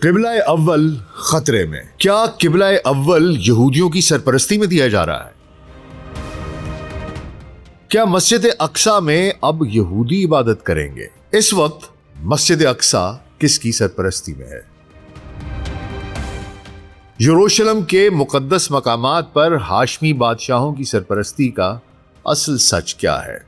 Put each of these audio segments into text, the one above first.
قبلہ اول خطرے میں. کیا قبلہ اول یہودیوں کی سرپرستی میں دیا جا رہا ہے؟ کیا مسجد اقصی میں اب یہودی عبادت کریں گے؟ اس وقت مسجد اقصی کس کی سرپرستی میں ہے؟ یروشلم کے مقدس مقامات پر ہاشمی بادشاہوں کی سرپرستی کا اصل سچ کیا ہے؟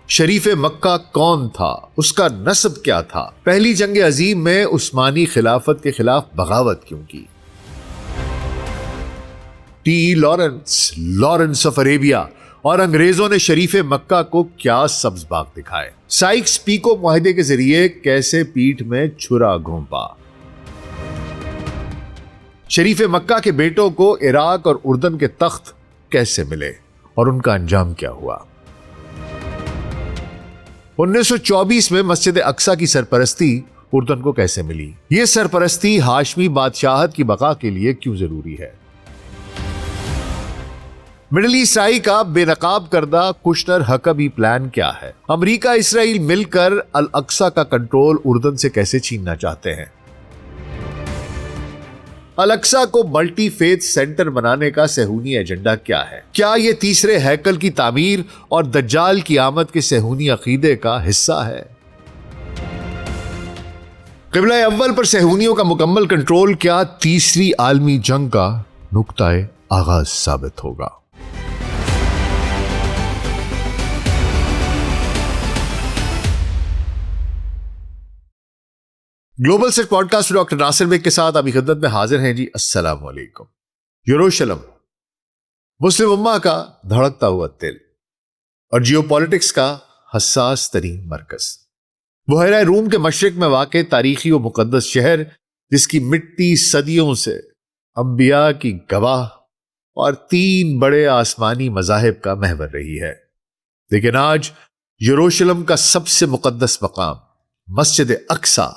شریف مکہ کون تھا؟ اس کا نسب کیا تھا؟ پہلی جنگ عظیم میں عثمانی خلافت کے خلاف بغاوت کیوں کی؟ ٹی لارنس آف عربیہ اور انگریزوں نے شریف مکہ کو کیا سبز باغ دکھائے؟ سائکس پیکو معاہدے کے ذریعے کیسے پیٹھ میں چھرا گھونپا؟ شریف مکہ کے بیٹوں کو عراق اور اردن کے تخت کیسے ملے اور ان کا انجام کیا ہوا؟ 1924 میں مسجد اقصی کی سرپرستی اردن کو کیسے ملی؟ یہ سرپرستی ہاشمی بادشاہت کی بقا کے لیے کیوں ضروری ہے؟ مڈل ایسٹ آئی کا بے نقاب کردہ کشنر ہکبی پلان کیا ہے؟ امریکہ اسرائیل مل کر الاقصی کا کنٹرول اردن سے کیسے چھیننا چاہتے ہیں؟ الاقصی کو ملٹی فیتھ سینٹر بنانے کا صہیونی ایجنڈا کیا ہے؟ کیا یہ تیسرے ہیکل کی تعمیر اور دجال کی آمد کے صہیونی عقیدے کا حصہ ہے؟ قبلہ اول پر صہیونیوں کا مکمل کنٹرول کیا تیسری عالمی جنگ کا نقطہ آغاز ثابت ہوگا؟ Global set podcast doctor Nasir Baig کے ساتھ ابھی خدمت میں حاضر ہیں جی. السلام علیکم. یروشلم مسلم امہ کا دھڑکتا ہوا دل اور جیو پالیٹکس کا حساس ترین مرکز، بحیرہ روم کے مشرق میں واقع تاریخی و مقدس شہر جس کی مٹی صدیوں سے انبیاء کی گواہ اور 3 بڑے آسمانی مذاہب کا محور رہی ہے. لیکن آج یروشلم کا سب سے مقدس مقام مسجد اقصی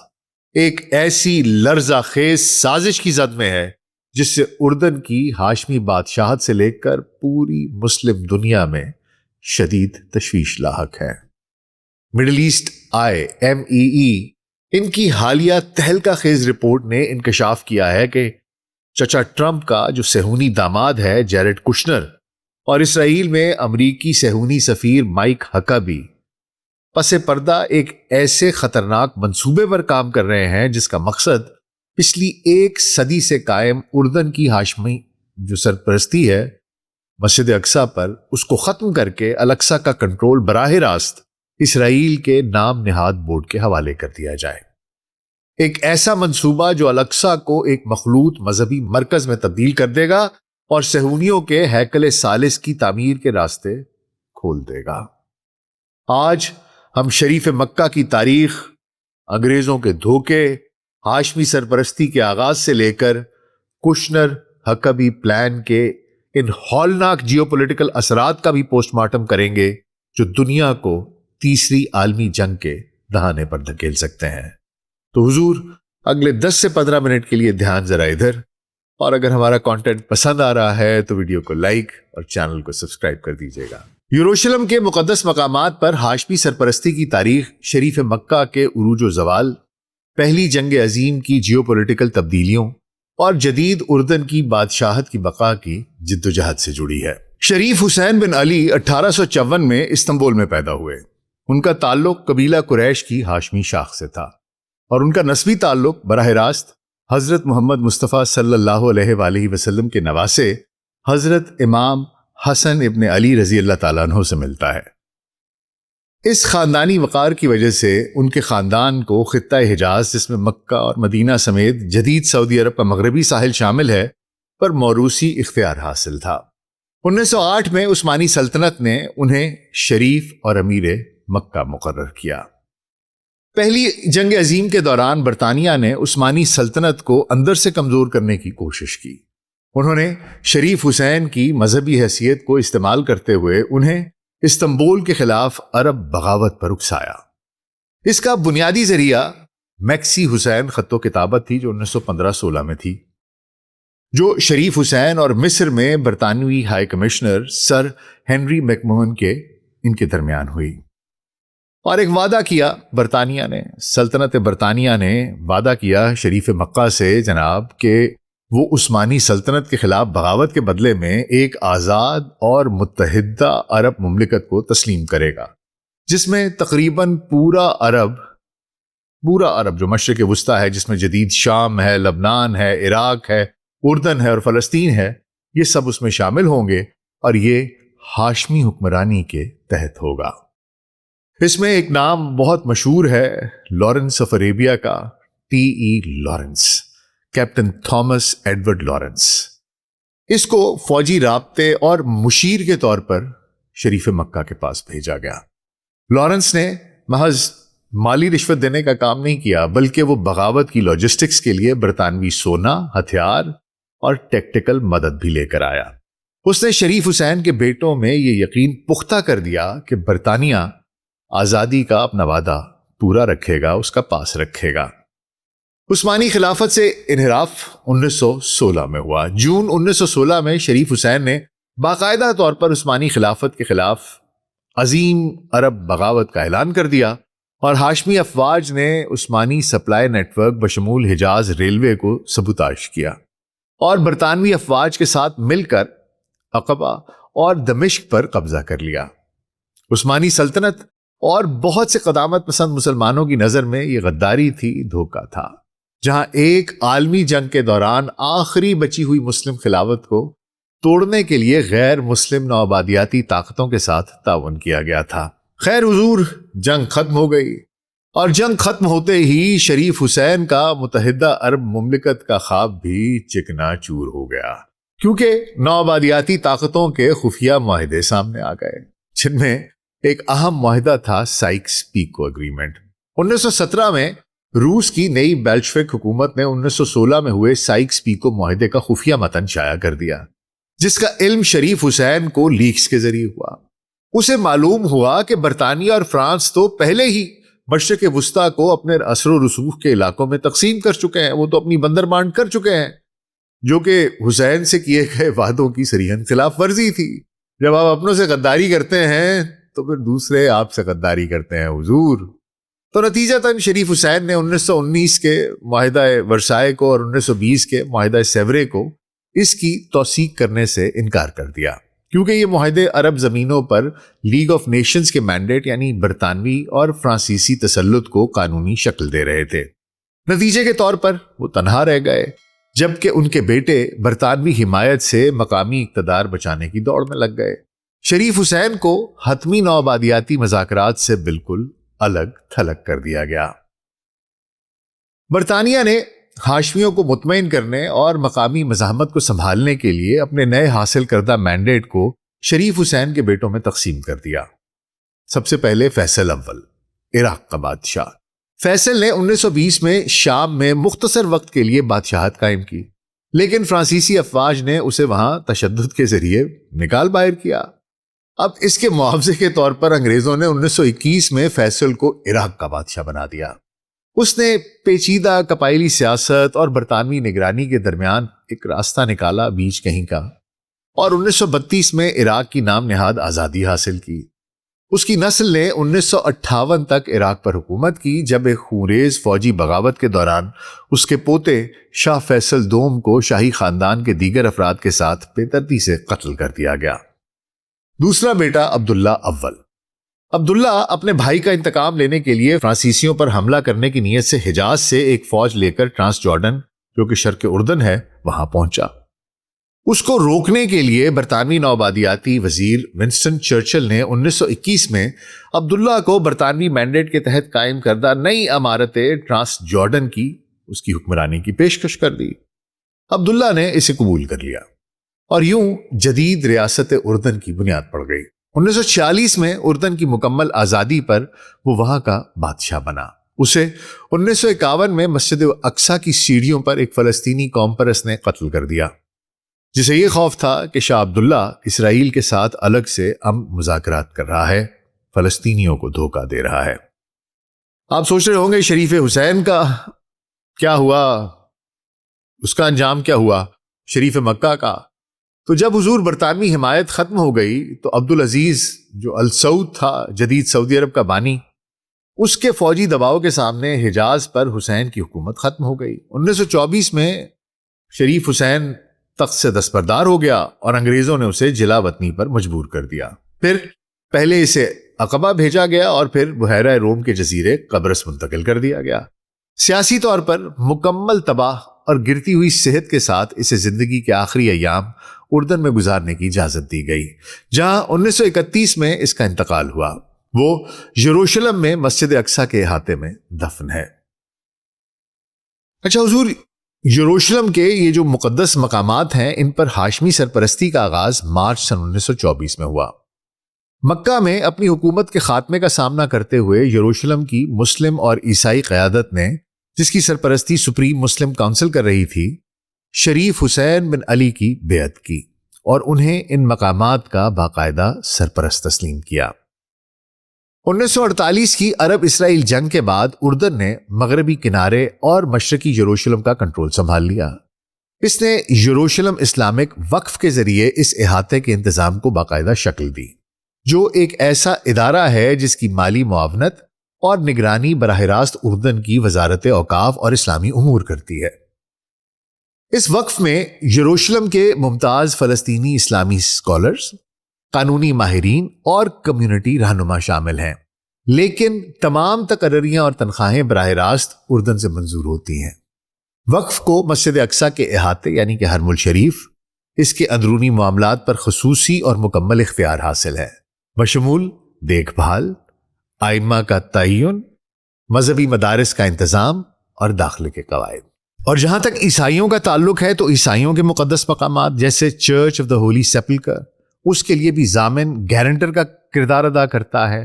ایک ایسی لرزہ خیز سازش کی زد میں ہے جس سے اردن کی ہاشمی بادشاہت سے لے کر پوری مسلم دنیا میں شدید تشویش لاحق ہے. مڈل ایسٹ آئی MEE ان کی حالیہ تہلکہ خیز رپورٹ نے انکشاف کیا ہے کہ چچا ٹرمپ کا جو صہیونی داماد ہے جیرڈ کشنر اور اسرائیل میں امریکی صہیونی سفیر مائک ہکبی پس پردہ ایک ایسے خطرناک منصوبے پر کام کر رہے ہیں جس کا مقصد پچھلی 1 صدی سے قائم اردن کی ہاشمی جو سرپرستی ہے مسجد اقصی پر، اس کو ختم کر کے الاقصی کا کنٹرول براہ راست اسرائیل کے نام نہاد بورڈ کے حوالے کر دیا جائے. ایک ایسا منصوبہ جو الاقصی کو ایک مخلوط مذہبی مرکز میں تبدیل کر دے گا اور صہیونیوں کے ہیکل ثالث کی تعمیر کے راستے کھول دے گا. آج ہم شریف مکہ کی تاریخ، انگریزوں کے دھوکے، ہاشمی سرپرستی کے آغاز سے لے کر کشنر ہکبی پلان کے ان ہولناک جیو پولیٹیکل اثرات کا بھی پوسٹ مارٹم کریں گے جو دنیا کو تیسری عالمی جنگ کے دہانے پر دھکیل سکتے ہیں. تو حضور اگلے 10 سے 15 منٹ کے لیے دھیان ذرا ادھر، اور اگر ہمارا کانٹینٹ پسند آ رہا ہے تو ویڈیو کو لائک اور چینل کو سبسکرائب کر دیجیے گا. یروشلم کے مقدس مقامات پر ہاشمی سرپرستی کی تاریخ شریف مکہ کے عروج و زوال، پہلی جنگ عظیم کی جیو پولیٹیکل تبدیلیوں اور جدید اردن کی بادشاہت کی بقا کی جد و جہد سے جڑی ہے. شریف حسین بن علی 1854 میں استنبول میں پیدا ہوئے. ان کا تعلق قبیلہ قریش کی ہاشمی شاخ سے تھا اور ان کا نسبی تعلق براہ راست حضرت محمد مصطفیٰ صلی اللہ علیہ وآلہ وسلم کے نواسے حضرت امام حسن ابن علی رضی اللہ تعالیٰ عنہ سے ملتا ہے. اس خاندانی وقار کی وجہ سے ان کے خاندان کو خطہ حجاز، جس میں مکہ اور مدینہ سمیت جدید سعودی عرب کا مغربی ساحل شامل ہے، پر موروثی اختیار حاصل تھا. 1908 میں عثمانی سلطنت نے انہیں شریف اور امیر مکہ مقرر کیا. پہلی جنگ عظیم کے دوران برطانیہ نے عثمانی سلطنت کو اندر سے کمزور کرنے کی کوشش کی. انہوں نے شریف حسین کی مذہبی حیثیت کو استعمال کرتے ہوئے انہیں استنبول کے خلاف عرب بغاوت پر اکسایا. اس کا بنیادی ذریعہ میکسی حسین خط و کتابت تھی جو 1915-16 میں تھی، جو شریف حسین اور مصر میں برطانوی high commissioner sir Henry make Mohan کے درمیان ہوئی. اور ایک وعدہ کیا سلطنت برطانیہ نے وعدہ کیا شریف مکہ سے جناب کہ وہ عثمانی سلطنت کے خلاف بغاوت کے بدلے میں ایک آزاد اور متحدہ عرب مملکت کو تسلیم کرے گا، جس میں تقریباً پورا عرب جو مشرق وسطیٰ ہے، جس میں جدید شام ہے، لبنان ہے، عراق ہے، اردن ہے اور فلسطین ہے، یہ سب اس میں شامل ہوں گے اور یہ ہاشمی حکمرانی کے تحت ہوگا۔ اس میں ایک نام بہت مشہور ہے لارنس آف عربیہ کا، Lawrence, captain Thomas Edward Lawrence. اس کو فوجی رابطے اور مشیر کے طور پر شریف مکہ کے پاس بھیجا گیا۔ لارنس نے محض مالی رشوت دینے کا کام نہیں کیا، بلکہ وہ بغاوت کی لاجسٹکس کے لیے برطانوی سونا، ہتھیار اور ٹیکٹیکل مدد بھی لے کر آیا۔ اس نے شریف حسین کے بیٹوں میں یہ یقین پختہ کر دیا کہ برطانیہ آزادی کا اپنا وعدہ پورا رکھے گا، اس کا پاس رکھے گا۔ عثمانی خلافت سے انحراف 1916 میں ہوا۔ جون 1916 میں شریف حسین نے باقاعدہ طور پر عثمانی خلافت کے خلاف عظیم عرب بغاوت کا اعلان کر دیا اور ہاشمی افواج نے عثمانی سپلائی نیٹ ورک بشمول حجاز ریلوے کو سبوتاژ کیا اور برطانوی افواج کے ساتھ مل کر عقبہ اور دمشق پر قبضہ کر لیا۔ عثمانی سلطنت اور بہت سے قدامت پسند مسلمانوں کی نظر میں یہ غداری تھی، دھوکہ تھا، جہاں ایک عالمی جنگ کے دوران آخری بچی ہوئی مسلم خلافت کو توڑنے کے لیے غیر مسلم نوآبادیاتی طاقتوں کے ساتھ تعاون کیا گیا تھا۔ خیر حضور، جنگ ختم ہو گئی اور جنگ ختم ہوتے ہی شریف حسین کا متحدہ عرب مملکت کا خواب بھی چکنا چور ہو گیا، کیونکہ نوآبادیاتی طاقتوں کے خفیہ معاہدے سامنے آ گئے، جن میں ایک اہم معاہدہ تھا سائکس پیکو اگریمنٹ۔ 1917 میں روس کی نئی بیلشوک حکومت نے 1916 میں ہوئے سائکس پیکو معاہدے کا خفیہ متن شائع کر دیا، جس کا علم شریف حسین کو لیکس کے ذریعے ہوا۔ اسے معلوم ہوا کہ برطانیہ اور فرانس تو پہلے ہی مشرق وسطیٰ کو اپنے اثر و رسوخ کے علاقوں میں تقسیم کر چکے ہیں، وہ تو اپنی بندر بانٹ کر چکے ہیں، جو کہ حسین سے کیے گئے وعدوں کی صریحاً خلاف ورزی تھی۔ جب آپ اپنوں سے غداری کرتے ہیں تو پھر دوسرے آپ سے غداری کرتے ہیں حضور۔ تو نتیجتاً شریف حسین نے 1919 کے معاہدہ ورسائے کو اور 1920 کے معاہدہ سیورے کو اس کی توثیق کرنے سے انکار کر دیا، کیونکہ یہ معاہدے عرب زمینوں پر لیگ آف نیشنز کے مینڈیٹ یعنی برطانوی اور فرانسیسی تسلط کو قانونی شکل دے رہے تھے۔ نتیجے کے طور پر وہ تنہا رہ گئے، جبکہ ان کے بیٹے برطانوی حمایت سے مقامی اقتدار بچانے کی دوڑ میں لگ گئے۔ شریف حسین کو حتمی نوآبادیاتی مذاکرات سے بالکل الگ تھلگ کر دیا گیا۔ برطانیہ نے ہاشمیوں کو مطمئن کرنے اور مقامی مزاحمت کو سنبھالنے کے لیے اپنے نئے حاصل کردہ مینڈیٹ کو شریف حسین کے بیٹوں میں تقسیم کر دیا۔ سب سے پہلے فیصل اول، عراق کا بادشاہ۔ فیصل نے 1920 میں شام میں مختصر وقت کے لیے بادشاہت قائم کی، لیکن فرانسیسی افواج نے اسے وہاں تشدد کے ذریعے نکال باہر کیا۔ اب اس کے معاوضے کے طور پر انگریزوں نے 1921 میں فیصل کو عراق کا بادشاہ بنا دیا۔ اس نے پیچیدہ قبائلی سیاست اور برطانوی نگرانی کے درمیان ایک راستہ نکالا بیچ کہیں کا، اور 1932 میں عراق کی نام نہاد آزادی حاصل کی۔ اس کی نسل نے 1958 تک عراق پر حکومت کی، جب ایک خونریز فوجی بغاوت کے دوران اس کے پوتے شاہ فیصل دوم کو شاہی خاندان کے دیگر افراد کے ساتھ بے دردی سے قتل کر دیا گیا۔ دوسرا بیٹا عبداللہ اول۔ عبداللہ اپنے بھائی کا انتقام لینے کے لیے فرانسیسیوں پر حملہ کرنے کی نیت سے حجاز سے ایک فوج لے کر ٹرانس جارڈن، جو کہ شرق اردن ہے، وہاں پہنچا۔ اس کو روکنے کے لیے برطانوی نوآبادیاتی وزیر ونسٹن چرچل نے 1921 میں عبداللہ کو برطانوی مینڈیٹ کے تحت قائم کردہ نئی عمارت ٹرانس جارڈن کی اس کی حکمرانی کی پیشکش کر دی۔ عبداللہ نے اسے قبول کر لیا اور یوں جدید ریاست اردن کی بنیاد پڑ گئی۔ 1946 میں اردن کی مکمل آزادی پر وہ وہاں کا بادشاہ بنا۔ اسے 1951 میں مسجد اقصیٰ کی سیڑھیوں پر ایک فلسطینی قوم پرست نے قتل کر دیا، جسے یہ خوف تھا کہ شاہ عبداللہ اسرائیل کے ساتھ الگ سے مذاکرات کر رہا ہے، فلسطینیوں کو دھوکہ دے رہا ہے۔ آپ سوچ رہے ہوں گے شریف حسین کا کیا ہوا، اس کا انجام کیا ہوا، شریف مکہ کا؟ تو جب حضور برطانوی حمایت ختم ہو گئی تو عبدالعزیز جو السعود تھا، جدید سعودی عرب کا بانی، اس کے فوجی دباؤ کے سامنے حجاز پر حسین کی حکومت ختم ہو گئی۔ 1924 میں شریف حسین تخت سے دستبردار ہو گیا اور انگریزوں نے اسے جلا وطنی پر مجبور کر دیا۔ پھر پہلے اسے عقبہ بھیجا گیا اور پھر بحیرہ روم کے جزیرے قبرص منتقل کر دیا گیا۔ سیاسی طور پر مکمل تباہ اور گرتی ہوئی صحت کے ساتھ اسے زندگی کے آخری ایام اردن میں گزارنے کی اجازت دی گئی، جہاں 1931 میں اس کا انتقال ہوا۔ وہ یروشلم میں مسجد اقصی کے احاطے میں دفن ہے۔ اچھا حضور، یروشلم کے یہ جو مقدس مقامات ہیں ان پر ہاشمی سرپرستی کا آغاز مارچ سن 1924 میں ہوا۔ مکہ میں اپنی حکومت کے خاتمے کا سامنا کرتے ہوئے یروشلم کی مسلم اور عیسائی قیادت نے، جس کی سرپرستی سپریم مسلم کونسل کر رہی تھی، شریف حسین بن علی کی بیعت کی اور انہیں ان مقامات کا باقاعدہ سرپرست تسلیم کیا۔ 1948 کی عرب اسرائیل جنگ کے بعد اردن نے مغربی کنارے اور مشرقی یروشلم کا کنٹرول سنبھال لیا۔ اس نے یروشلم اسلامک وقف کے ذریعے اس احاطے کے انتظام کو باقاعدہ شکل دی، جو ایک ایسا ادارہ ہے جس کی مالی معاونت اور نگرانی براہ راست اردن کی وزارت اوقاف اور اسلامی امور کرتی ہے۔ اس وقف میں یروشلم کے ممتاز فلسطینی اسلامی اسکالرز، قانونی ماہرین اور کمیونٹی رہنما شامل ہیں، لیکن تمام تقرریاں اور تنخواہیں براہ راست اردن سے منظور ہوتی ہیں۔ وقف کو مسجد اقصی کے احاطے یعنی کہ حرم الشریف، اس کے اندرونی معاملات پر خصوصی اور مکمل اختیار حاصل ہے، بشمول دیکھ بھال، ائمہ کا تعین، مذہبی مدارس کا انتظام اور داخلے کے قواعد۔ اور جہاں تک عیسائیوں کا تعلق ہے تو عیسائیوں کے مقدس مقامات جیسے چرچ آف دا ہولی سیپلکر، اس کے لیے بھی ضامن گارنٹر کا کردار ادا کرتا ہے،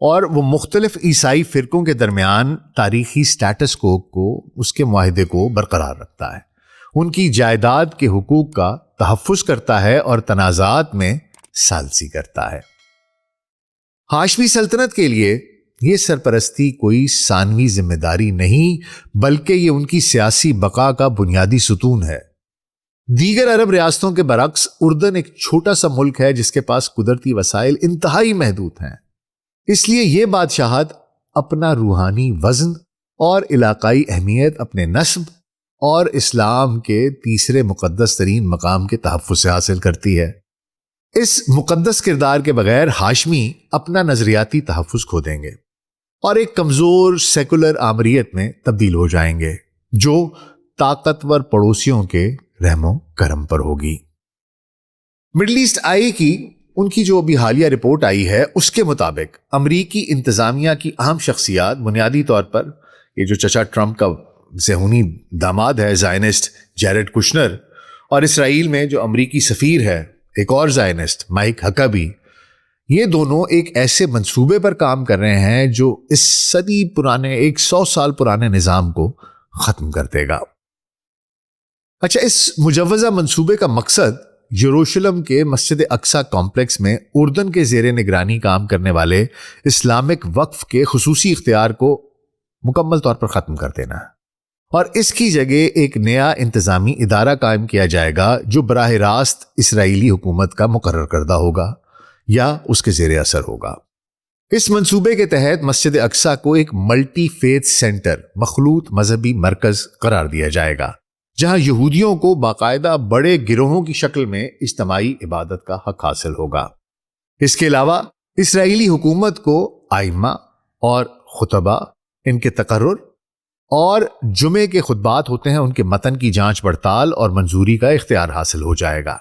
اور وہ مختلف عیسائی فرقوں کے درمیان تاریخی سٹیٹس کو اس کے معاہدے کو برقرار رکھتا ہے، ان کی جائیداد کے حقوق کا تحفظ کرتا ہے اور تنازعات میں ثالثی کرتا ہے۔ ہاشمی سلطنت کے لیے یہ سرپرستی کوئی ثانوی ذمہ داری نہیں، بلکہ یہ ان کی سیاسی بقا کا بنیادی ستون ہے۔ دیگر عرب ریاستوں کے برعکس اردن ایک چھوٹا سا ملک ہے جس کے پاس قدرتی وسائل انتہائی محدود ہیں، اس لیے یہ بادشاہت اپنا روحانی وزن اور علاقائی اہمیت اپنے نسب اور اسلام کے تیسرے مقدس ترین مقام کے تحفظ سے حاصل کرتی ہے۔ اس مقدس کردار کے بغیر ہاشمی اپنا نظریاتی تحفظ کھو دیں گے اور ایک کمزور سیکولر آمریت میں تبدیل ہو جائیں گے جو طاقتور پڑوسیوں کے رحم و کرم پر ہوگی۔ مڈل ایسٹ آئی کی ان کی جو ابھی حالیہ رپورٹ آئی ہے اس کے مطابق امریکی انتظامیہ کی اہم شخصیات، بنیادی طور پر یہ جو چچا ٹرمپ کا ذہنی داماد ہے زائنسٹ جیرڈ کشنر، اور اسرائیل میں جو امریکی سفیر ہے ایک اور زائنسٹ مائک ہکابی، یہ دونوں ایک ایسے منصوبے پر کام کر رہے ہیں جو اس صدی پرانے 100 سال پرانے نظام کو ختم کر دے گا۔ اچھا، اس مجوزہ منصوبے کا مقصد یروشلم کے مسجد اقصی کمپلیکس میں اردن کے زیر نگرانی کام کرنے والے اسلامک وقف کے خصوصی اختیار کو مکمل طور پر ختم کر دینا ہے، اور اس کی جگہ ایک نیا انتظامی ادارہ قائم کیا جائے گا جو براہ راست اسرائیلی حکومت کا مقرر کردہ ہوگا یا اس کے زیر اثر ہوگا۔ اس منصوبے کے تحت مسجد اقصی کو ایک ملٹی فیتھ سینٹر، مخلوط مذہبی مرکز قرار دیا جائے گا، جہاں یہودیوں کو باقاعدہ بڑے گروہوں کی شکل میں اجتماعی عبادت کا حق حاصل ہوگا۔ اس کے علاوہ اسرائیلی حکومت کو ائمہ اور خطبہ، ان کے تقرر اور جمعے کے خطبات ہوتے ہیں ان کے متن کی جانچ پڑتال اور منظوری کا اختیار حاصل ہو جائے گا۔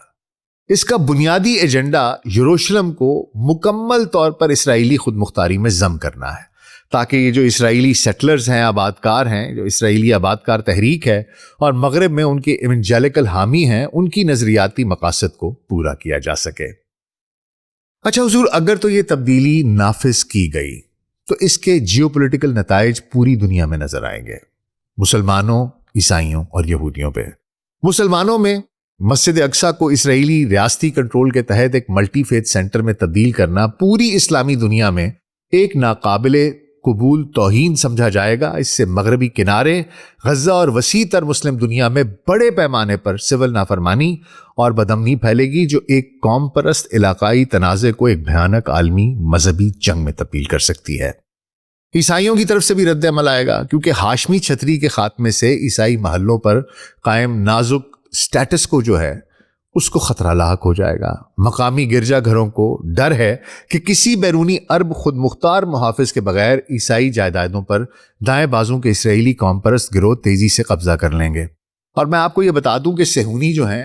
اس کا بنیادی ایجنڈا یروشلم کو مکمل طور پر اسرائیلی خود مختاری میں ضم کرنا ہے، تاکہ یہ جو اسرائیلی سیٹلرز ہیں، آبادکار ہیں، جو اسرائیلی آبادکار تحریک ہے اور مغرب میں ان کے ایونجیلیکل حامی ہیں، ان کی نظریاتی مقاصد کو پورا کیا جا سکے۔ اچھا حضور، اگر تو یہ تبدیلی نافذ کی گئی تو اس کے جیوپولیٹیکل نتائج پوری دنیا میں نظر آئیں گے، مسلمانوں، عیسائیوں اور یہودیوں پہ۔ مسلمانوں میں مسجد اقصی کو اسرائیلی ریاستی کنٹرول کے تحت ایک ملٹی فیتھ سینٹر میں تبدیل کرنا پوری اسلامی دنیا میں ایک ناقابل قبول توہین سمجھا جائے گا۔ اس سے مغربی کنارے، غزہ اور وسیع تر مسلم دنیا میں بڑے پیمانے پر سول نافرمانی اور بدامنی پھیلے گی، جو ایک قوم پرست علاقائی تنازع کو ایک بھیانک عالمی مذہبی جنگ میں تبدیل کر سکتی ہے۔ عیسائیوں کی طرف سے بھی رد عمل آئے گا، کیونکہ ہاشمی چھتری کے خاتمے سے عیسائی محلوں پر قائم نازک سٹیٹس کو جو ہے اس کو خطرہ لاحق ہو جائے گا۔ مقامی گرجا گھروں کو ڈر ہے کہ کسی بیرونی عرب خود مختار محافظ کے بغیر عیسائی جائیدادوں پر دائیں بازوں کے اسرائیلی قوم پرست گروہ تیزی سے قبضہ کر لیں گے۔ اور میں آپ کو یہ بتا دوں کہ صہیونی جو ہیں،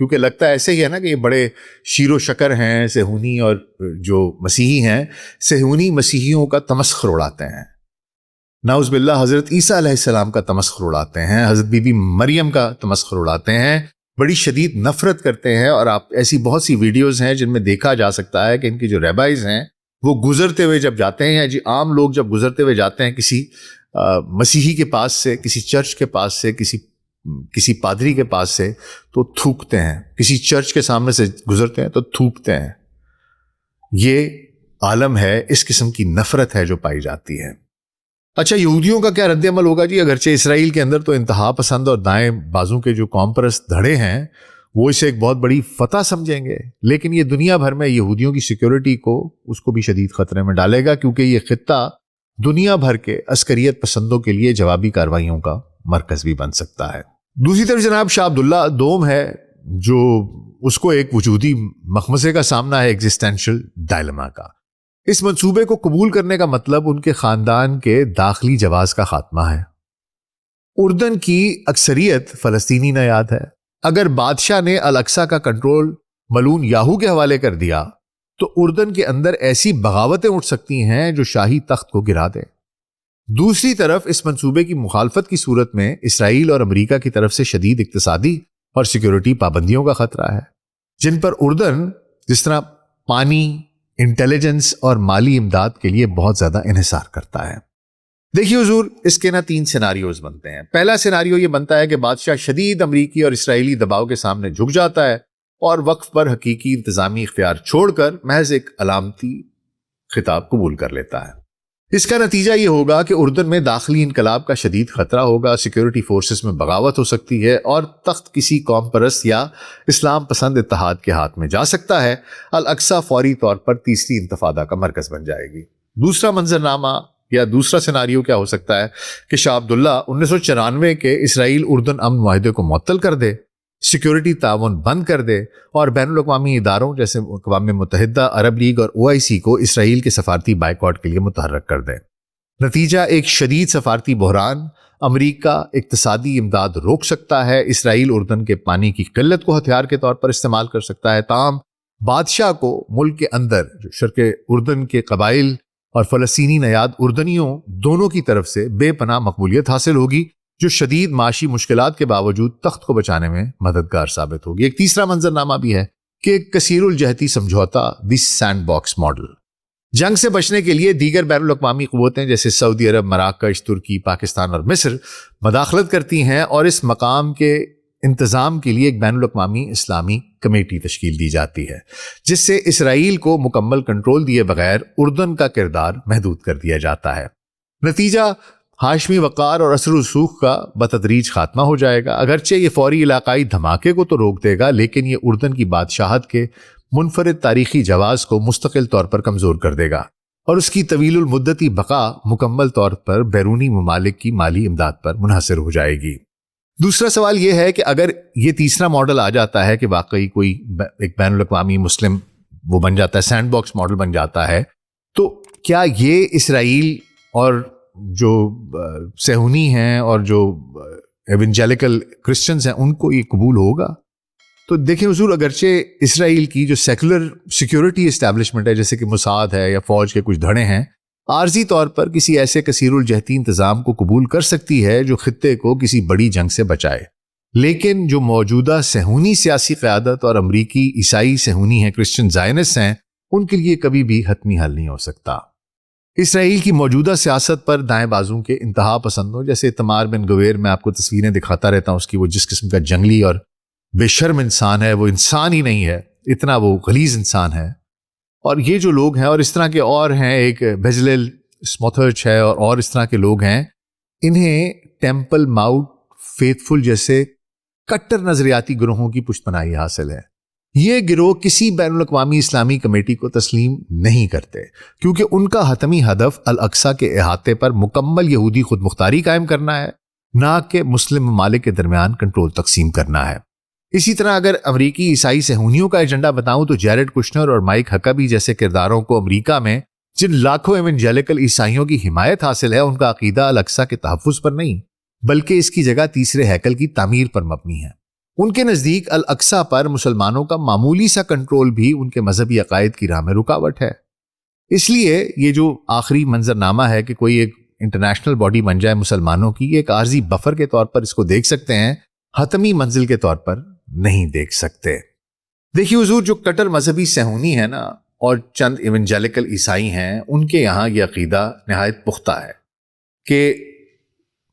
کیونکہ لگتا ہے ایسے ہی ہے نا کہ یہ بڑے شیر و شکر ہیں صہیونی، اور جو مسیحی ہیں صہیونی مسیحیوں کا تمسخر اڑاتے ہیں، نعوذ باللہ حضرت عیسیٰ علیہ السلام کا تمسخر اڑاتے ہیں، حضرت بی بی مریم کا تمسخر اڑاتے ہیں، بڑی شدید نفرت کرتے ہیں۔ اور آپ ایسی بہت سی ویڈیوز ہیں جن میں دیکھا جا سکتا ہے کہ ان کی جو ریبائز ہیں وہ گزرتے ہوئے جب جاتے ہیں، جی عام لوگ جب گزرتے ہوئے جاتے ہیں کسی مسیحی کے پاس سے، کسی چرچ کے پاس سے، کسی پادری کے پاس سے، تو تھوکتے ہیں، کسی چرچ کے سامنے سے گزرتے ہیں تو تھوکتے ہیں۔ یہ عالم ہے، اس قسم کی نفرت ہے جو پائی جاتی ہے۔ اچھا، یہودیوں کا کیا رد عمل ہوگا جی؟ اگرچہ اسرائیل کے اندر تو انتہا پسند اور دائیں بازوں کے جو قوم پرست دھڑے ہیں وہ اسے ایک بہت بڑی فتح سمجھیں گے، لیکن یہ دنیا بھر میں یہودیوں کی سیکیورٹی کو اس کو بھی شدید خطرے میں ڈالے گا، کیونکہ یہ خطہ دنیا بھر کے عسکریت پسندوں کے لیے جوابی کارروائیوں کا مرکز بھی بن سکتا ہے۔ دوسری طرف جناب شاہ عبداللہ دوم ہے، جو اس کو ایک وجودی مخمصے کا سامنا ہے، ایگزسٹینشل ڈائلما کا۔ اس منصوبے کو قبول کرنے کا مطلب ان کے خاندان کے داخلی جواز کا خاتمہ ہے۔ اردن کی اکثریت فلسطینی نیاد ہے۔ اگر بادشاہ نے الاقصی کا کنٹرول ملعون یاہو کے حوالے کر دیا تو اردن کے اندر ایسی بغاوتیں اٹھ سکتی ہیں جو شاہی تخت کو گرا دیں۔ دوسری طرف اس منصوبے کی مخالفت کی صورت میں اسرائیل اور امریکہ کی طرف سے شدید اقتصادی اور سیکیورٹی پابندیوں کا خطرہ ہے، جن پر اردن جس طرح پانی، انٹیلیجنس اور مالی امداد کے لیے بہت زیادہ انحصار کرتا ہے۔ دیکھیے حضور، اس کے نا 3 سیناریوز بنتے ہیں۔ پہلا سیناریو یہ بنتا ہے کہ بادشاہ شدید امریکی اور اسرائیلی دباؤ کے سامنے جھک جاتا ہے اور وقف پر حقیقی انتظامی اختیار چھوڑ کر محض ایک علامتی خطاب قبول کر لیتا ہے۔ اس کا نتیجہ یہ ہوگا کہ اردن میں داخلی انقلاب کا شدید خطرہ ہوگا، سیکیورٹی فورسز میں بغاوت ہو سکتی ہے اور تخت کسی قوم پرست یا اسلام پسند اتحاد کے ہاتھ میں جا سکتا ہے۔ الاقصی فوری طور پر تیسری انتفاضہ کا مرکز بن جائے گی۔ دوسرا منظرنامہ یا دوسرا سیناریو کیا ہو سکتا ہے کہ شاہ عبداللہ 1994 کے اسرائیل اردن امن معاہدے کو معطل کر دے، سیکیورٹی تعاون بند کر دے اور بین الاقوامی اداروں جیسے اقوام متحدہ، عرب لیگ اور OIC کو اسرائیل کے سفارتی بائیکاٹ کے لیے متحرک کر دے۔ نتیجہ ایک شدید سفارتی بحران۔ امریکہ اقتصادی امداد روک سکتا ہے، اسرائیل اردن کے پانی کی قلت کو ہتھیار کے طور پر استعمال کر سکتا ہے، تاہم بادشاہ کو ملک کے اندر جو شرق اردن کے قبائل اور فلسطینی نیاد اردنیوں دونوں کی طرف سے بے پناہ مقبولیت حاصل ہوگی، جو شدید معاشی مشکلات کے باوجود تخت کو بچانے میں مددگار ثابت ہوگی۔ ایک تیسرا منظرنامہ بھی ہے کہ ایک کثیر الجہتی سمجھوتا، دی سینڈ باکس ماڈل۔ جنگ سے بچنے کے لیے دیگر بین الاقوامی قوتیں جیسے سعودی عرب، مراکش، ترکی، پاکستان اور مصر مداخلت کرتی ہیں اور اس مقام کے انتظام کے لیے ایک بین الاقوامی اسلامی کمیٹی تشکیل دی جاتی ہے، جس سے اسرائیل کو مکمل کنٹرول دیے بغیر اردن کا کردار محدود کر دیا جاتا ہے۔ نتیجہ ہاشمی وقار اور اثر و رسوخ کا بتدریج خاتمہ ہو جائے گا۔ اگرچہ یہ فوری علاقائی دھماکے کو تو روک دے گا، لیکن یہ اردن کی بادشاہت کے منفرد تاریخی جواز کو مستقل طور پر کمزور کر دے گا اور اس کی طویل المدتی بقا مکمل طور پر بیرونی ممالک کی مالی امداد پر منحصر ہو جائے گی۔ دوسرا سوال یہ ہے کہ اگر یہ تیسرا ماڈل آ جاتا ہے کہ واقعی کوئی ایک بین الاقوامی مسلم وہ بن جاتا ہے، سینڈ باکس ماڈل بن جاتا ہے، تو کیا یہ اسرائیل اور جو صہیونی ہیں اور جو ایونجیلیکل کرسچنز ہیں ان کو یہ قبول ہوگا؟ تو دیکھیں حضور، اگرچہ اسرائیل کی جو سیکولر سیکیورٹی اسٹیبلشمنٹ ہے جیسے کہ موساد ہے یا فوج کے کچھ دھڑے ہیں، عارضی طور پر کسی ایسے کثیر الجہتی انتظام کو قبول کر سکتی ہے جو خطے کو کسی بڑی جنگ سے بچائے، لیکن جو موجودہ صہیونی سیاسی قیادت اور امریکی عیسائی صہیونی ہیں، کرسچن زائنسٹ ہیں، ان کے لیے کبھی بھی حتمی حل نہیں ہو سکتا۔ اسرائیل کی موجودہ سیاست پر دائیں بازوں کے انتہا پسندوں جیسے اتمار بن گویر، میں آپ کو تصویریں دکھاتا رہتا ہوں اس کی، وہ جس قسم کا جنگلی اور بے شرم انسان ہے، وہ انسان ہی نہیں ہے، اتنا وہ غلیظ انسان ہے۔ اور یہ جو لوگ ہیں اور اس طرح کے اور ہیں، ایک بیزلیل سموتھرچ ہے اور اس طرح کے لوگ ہیں، انہیں ٹیمپل ماؤنٹ فیتھ فل جیسے کٹر نظریاتی گروہوں کی پشت پناہی حاصل ہے۔ یہ گروہ کسی بین الاقوامی اسلامی کمیٹی کو تسلیم نہیں کرتے کیونکہ ان کا حتمی ہدف الاقصی کے احاطے پر مکمل یہودی خود مختاری قائم کرنا ہے، نہ کہ مسلم ممالک کے درمیان کنٹرول تقسیم کرنا ہے۔ اسی طرح اگر امریکی عیسائی صہیونیوں کا ایجنڈا بتاؤں تو جیرڈ کشنر اور مائک ہکبی جیسے کرداروں کو امریکہ میں جن لاکھوں ایونجیلیکل عیسائیوں کی حمایت حاصل ہے، ان کا عقیدہ الاقصی کے تحفظ پر نہیں بلکہ اس کی جگہ تیسرے ہیکل کی تعمیر پر مبنی ہے۔ ان کے نزدیک الاقصی پر مسلمانوں کا معمولی سا کنٹرول بھی ان کے مذہبی عقائد کی راہ میں رکاوٹ ہے۔ اس لیے یہ جو آخری منظرنامہ ہے کہ کوئی ایک انٹرنیشنل باڈی بن جائے مسلمانوں کی، ایک عارضی بفر کے طور پر اس کو دیکھ سکتے ہیں، حتمی منزل کے طور پر نہیں دیکھ سکتے۔ دیکھیے حضور، جو کٹر مذہبی صہیونی ہے نا اور چند ایونجیلیکل عیسائی ہیں، ان کے یہاں یہ عقیدہ نہایت پختہ ہے کہ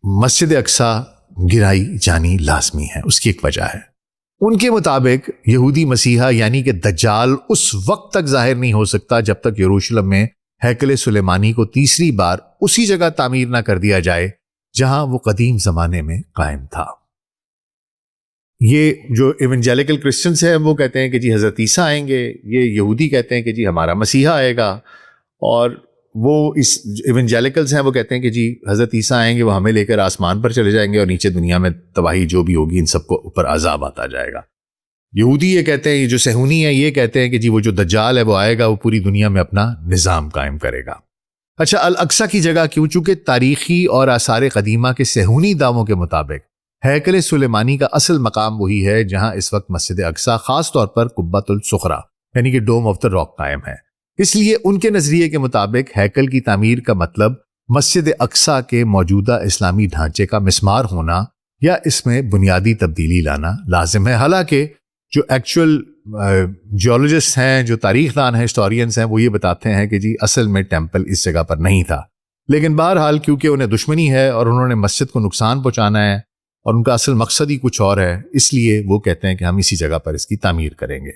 مسجد اقصی گرائی جانی لازمی ہے۔ اس کی ایک وجہ ہے، ان کے مطابق یہودی مسیحا یعنی کہ دجال اس وقت تک ظاہر نہیں ہو سکتا جب تک یروشلم میں ہیکل سلیمانی کو تیسری بار اسی جگہ تعمیر نہ کر دیا جائے جہاں وہ قدیم زمانے میں قائم تھا۔ یہ جو ایونجیلیکل کرسچنز ہیں وہ کہتے ہیں کہ جی حضرت عیسیٰ آئیں گے، یہ یہودی کہتے ہیں کہ جی ہمارا مسیحا آئے گا، اور وہ اس ایونجیلیکلز ہیں وہ کہتے ہیں کہ جی حضرت عیسیٰ آئیں گے، وہ ہمیں لے کر آسمان پر چلے جائیں گے اور نیچے دنیا میں تباہی جو بھی ہوگی ان سب کو اوپر عذاب آتا جائے گا۔ یہودی یہ کہتے ہیں، یہ جو صہیونی ہے یہ کہتے ہیں کہ جی وہ جو دجال ہے وہ آئے گا، وہ پوری دنیا میں اپنا نظام قائم کرے گا۔ اچھا، الاقصی کی جگہ کیوں؟ چونکہ تاریخی اور آثار قدیمہ کے صہیونی دعووں کے مطابق ہیکل سلیمانی کا اصل مقام وہی ہے جہاں اس وقت مسجد اقصی خاص طور پر قبۃ الصخرہ یعنی کہ ڈوم آف دا راک قائم ہے۔ اس لیے ان کے نظریے کے مطابق ہیکل کی تعمیر کا مطلب مسجد اقصی کے موجودہ اسلامی ڈھانچے کا مسمار ہونا یا اس میں بنیادی تبدیلی لانا لازم ہے۔ حالانکہ جو ایکچوئل جیولوجسٹ ہیں، جو تاریخ دان ہیں، ہسٹورینز ہیں، وہ یہ بتاتے ہیں کہ جی اصل میں ٹیمپل اس جگہ پر نہیں تھا، لیکن بہرحال کیونکہ انہیں دشمنی ہے اور انہوں نے مسجد کو نقصان پہنچانا ہے اور ان کا اصل مقصد ہی کچھ اور ہے، اس لیے وہ کہتے ہیں کہ ہم اسی جگہ پر اس کی تعمیر کریں گے۔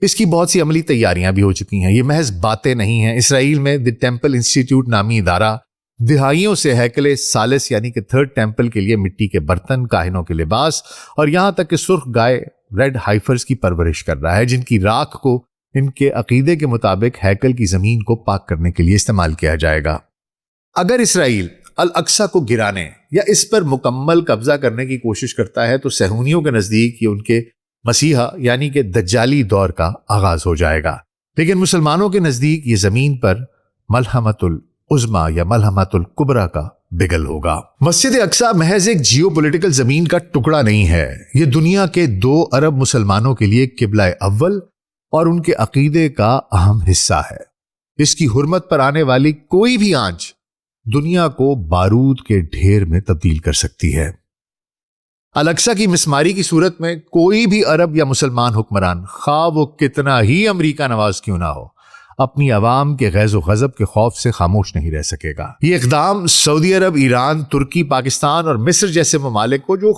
اس کی بہت سی عملی تیاریاں بھی ہو چکی ہیں، یہ محض باتیں نہیں ہیں۔ اسرائیل میں دی ٹیمپل انسٹیٹیوٹ نامی ادارہ دہائیوں سے ہیکل ثالث یعنی کہ تھرڈ ٹیمپل کے لیے مٹی کے برتن، کاہنوں کے لباس اور یہاں تک کہ سرخ گائے ریڈ ہائفرز کی پرورش کر رہا ہے، جن کی راکھ کو ان کے عقیدے کے مطابق ہیکل کی زمین کو پاک کرنے کے لیے استعمال کیا جائے گا۔ اگر اسرائیل الاقصی کو گرانے یا اس پر مکمل قبضہ کرنے کی کوشش کرتا ہے تو صہیونیوں کے نزدیک یہ ان کے مسیحا یعنی کہ دجالی دور کا آغاز ہو جائے گا، لیکن مسلمانوں کے نزدیک یہ زمین پر ملحمۃ العظمیٰ یا ملحمۃ الکبریٰ کا بگل ہوگا۔ مسجد اقصی محض ایک جیو پولیٹیکل زمین کا ٹکڑا نہیں ہے، یہ دنیا کے 2 ارب مسلمانوں کے لیے قبلہ اول اور ان کے عقیدے کا اہم حصہ ہے۔ اس کی حرمت پر آنے والی کوئی بھی آنچ دنیا کو بارود کے ڈھیر میں تبدیل کر سکتی ہے۔ الاقصی کی مسماری کی صورت میں کوئی بھی عرب یا مسلمان حکمران، خواہ وہ کتنا ہی امریکہ نواز کیوں نہ ہو، اپنی عوام کے غیظ و غضب کے خوف سے خاموش نہیں رہ سکے گا۔ یہ اقدام سعودی عرب، ایران، ترکی، پاکستان اور مصر جیسے ممالک کو، جو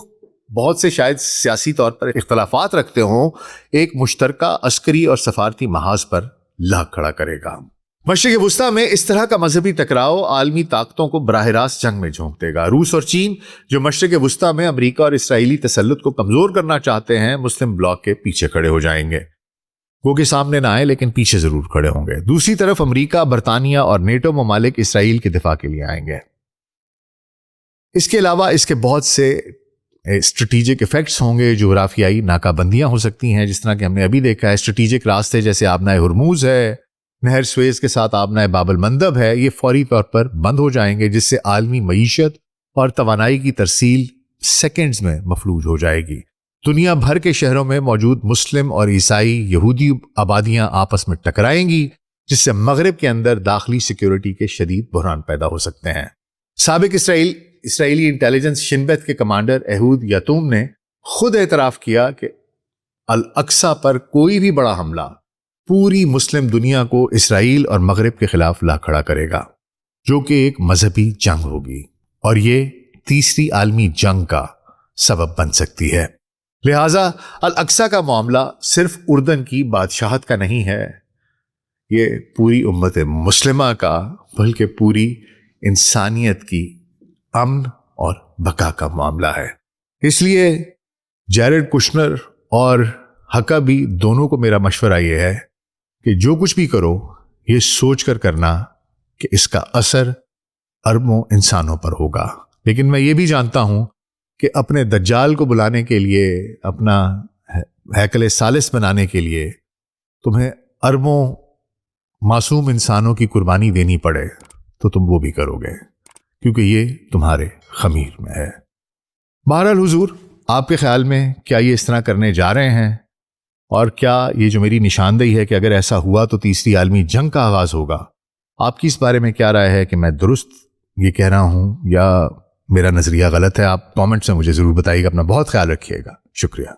بہت سے شاید سیاسی طور پر اختلافات رکھتے ہوں، ایک مشترکہ عسکری اور سفارتی محاذ پر لا کھڑا کرے گا۔ مشرق وسطیٰ میں اس طرح کا مذہبی ٹکراؤ عالمی طاقتوں کو براہ راست جنگ میں جھونک دے گا۔ روس اور چین، جو مشرق وسطیٰ میں امریکہ اور اسرائیلی تسلط کو کمزور کرنا چاہتے ہیں، مسلم بلاک کے پیچھے کھڑے ہو جائیں گے۔ وہ کہ سامنے نہ آئے لیکن پیچھے ضرور کھڑے ہوں گے۔ دوسری طرف امریکہ، برطانیہ اور نیٹو ممالک اسرائیل کے دفاع کے لیے آئیں گے۔ اس کے علاوہ اس کے بہت سے اسٹریٹجک ایفیکٹس ہوں گے، جغرافیائی ناکہ بندیاں ہو سکتی ہیں، جس طرح کہ ہم نے ابھی دیکھا ہے۔ اسٹریٹجک راستے جیسے آبنائے ہرموز ہے، نہر سویز کے ساتھ آبنائے باب المندب ہے، یہ فوری طور پر بند ہو جائیں گے، جس سے عالمی معیشت اور توانائی کی ترسیل سیکنڈز میں مفلوج ہو جائے گی۔ دنیا بھر کے شہروں میں موجود مسلم اور عیسائی یہودی آبادیاں آپس میں ٹکرائیں گی، جس سے مغرب کے اندر داخلی سیکیورٹی کے شدید بحران پیدا ہو سکتے ہیں۔ سابق اسرائیلی انٹیلیجنس شن بیت کے کمانڈر ایہود یتوم نے خود اعتراف کیا کہ الاقصی پر کوئی بھی بڑا حملہ پوری مسلم دنیا کو اسرائیل اور مغرب کے خلاف لا کھڑا کرے گا، جو کہ ایک مذہبی جنگ ہوگی اور یہ تیسری عالمی جنگ کا سبب بن سکتی ہے۔ لہٰذا الاقصی کا معاملہ صرف اردن کی بادشاہت کا نہیں ہے، یہ پوری امت مسلمہ کا بلکہ پوری انسانیت کی امن اور بقا کا معاملہ ہے۔ اس لیے جیرڈ کشنر اور حقہ بھی، دونوں کو میرا مشورہ یہ ہے کہ جو کچھ بھی کرو یہ سوچ کر کرنا کہ اس کا اثر اربوں انسانوں پر ہوگا. لیکن میں یہ بھی جانتا ہوں کہ اپنے دجال کو بلانے کے لیے، اپنا ہیکل ثالث بنانے کے لیے تمہیں اربوں معصوم انسانوں کی قربانی دینی پڑے تو تم وہ بھی کرو گے، کیونکہ یہ تمہارے خمیر میں ہے. بہرحال حضور، آپ کے خیال میں کیا یہ اس طرح کرنے جا رہے ہیں؟ اور کیا یہ جو میری نشاندہی ہے کہ اگر ایسا ہوا تو تیسری عالمی جنگ کا آغاز ہوگا، آپ کی اس بارے میں کیا رائے ہے؟ کہ میں درست یہ کہہ رہا ہوں یا میرا نظریہ غلط ہے؟ آپ کامنٹس میں مجھے ضرور بتائیے گا. اپنا بہت خیال رکھیے گا. شکریہ.